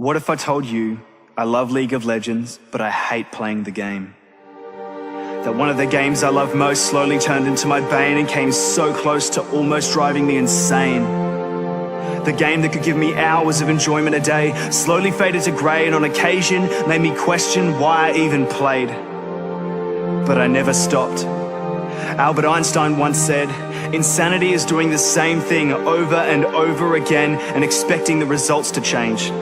What if I told you I love League of Legends, but I hate playing the game? That one of the games I love most slowly turned into my bane and came so close to almost driving me insane. The game that could give me hours of enjoyment a day slowly faded to grey and on occasion made me question why I even played. But I never stopped. Albert Einstein once said, "Insanity is doing the same thing over and over again and expecting the results to change."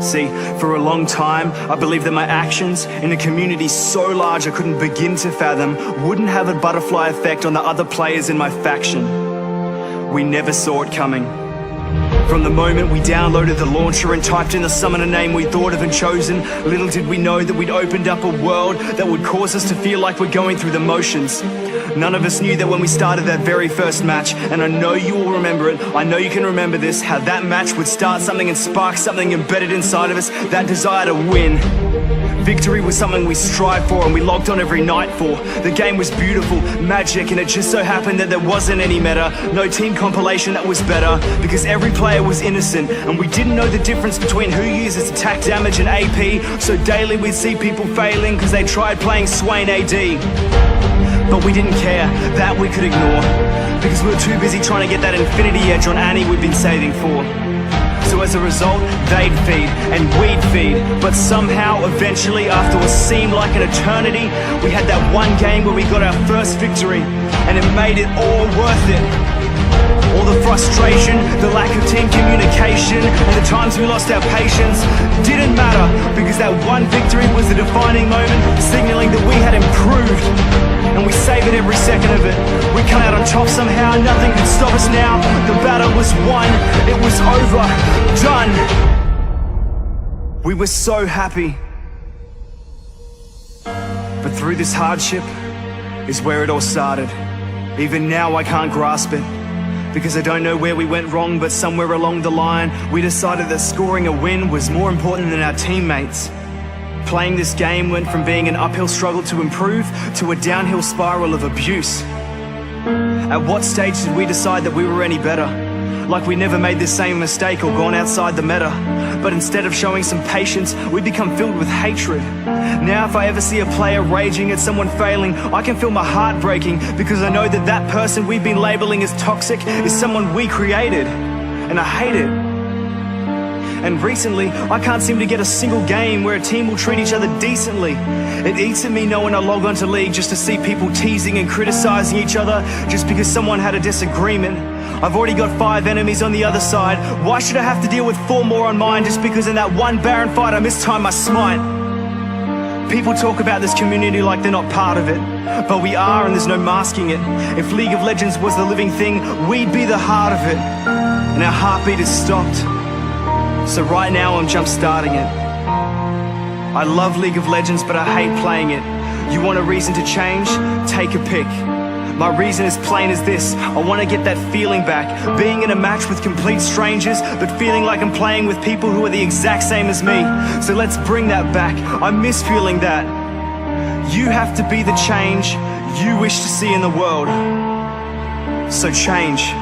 See, for a long time, I believed that my actions in a community so large I couldn't begin to fathom wouldn't have a butterfly effect on the other players in my faction. We never saw it coming. From the moment we downloaded the launcher and typed in the summoner name we thought of and chosen, little did we know that we'd opened up a world that would cause us to feel like we're going through the motions. None of us knew that when we started that very first match, and I know you will remember it, I know you can remember this, how that match would start something and spark something embedded inside of us, that desire to win. Victory was something we strived for and we logged on every night for. The game was beautiful, magic, and it just so happened that there wasn't any meta, no team compilation that was better, because every player was innocent and we didn't know the difference between who uses attack damage and AP, so daily we'd see people failing because they tried playing Swain AD. But we didn't care, that we could ignore, because we were too busy trying to get that infinity edge on Annie we'd been saving for. So as a result, they'd feed and we'd feed, but somehow, eventually, after what seemed like an eternity, we had that one game where we got our first victory, and it made it all worth it. All the frustration, the lack of team communication, and the times we lost our patience didn't matter, because that one victory was the defining moment, signaling that we had improved. And we savored every second of it. We come out on top somehow, nothing could stop us now. The battle was won, it was over, done. We were so happy. But through this hardship is where it all started. Even now I can't grasp it, because I don't know where we went wrong, but somewhere along the line we decided that scoring a win was more important than our teammates. Playing this game went from being an uphill struggle to improve to a downhill spiral of abuse. At what stage did we decide that we were any better? Like we never made the same mistake or gone outside the meta. But instead of showing some patience, we become filled with hatred. Now if I ever see a player raging at someone failing, I can feel my heart breaking, because I know that that person we've been labeling as toxic is someone we created. And I hate it. And recently, I can't seem to get a single game where a team will treat each other decently. It eats at me knowing I log onto League just to see people teasing and criticizing each other just because someone had a disagreement. I've already got 5 enemies on the other side. Why should I have to deal with 4 more on mine just because in that one Baron fight I mistimed my smite? People talk about this community like they're not part of it, but we are, and there's no masking it. If League of Legends was the living thing, we'd be the heart of it, and our heartbeat is stopped. So right now I'm jump starting it. I love League of Legends, but I hate playing it. You want a reason to change? Take a pick. My reason is plain as this: I want to get that feeling back, being in a match with complete strangers, but feeling like I'm playing with people who are the exact same as me. So let's bring that back. I miss feeling that. You have to be the change you wish to see in the world. So change.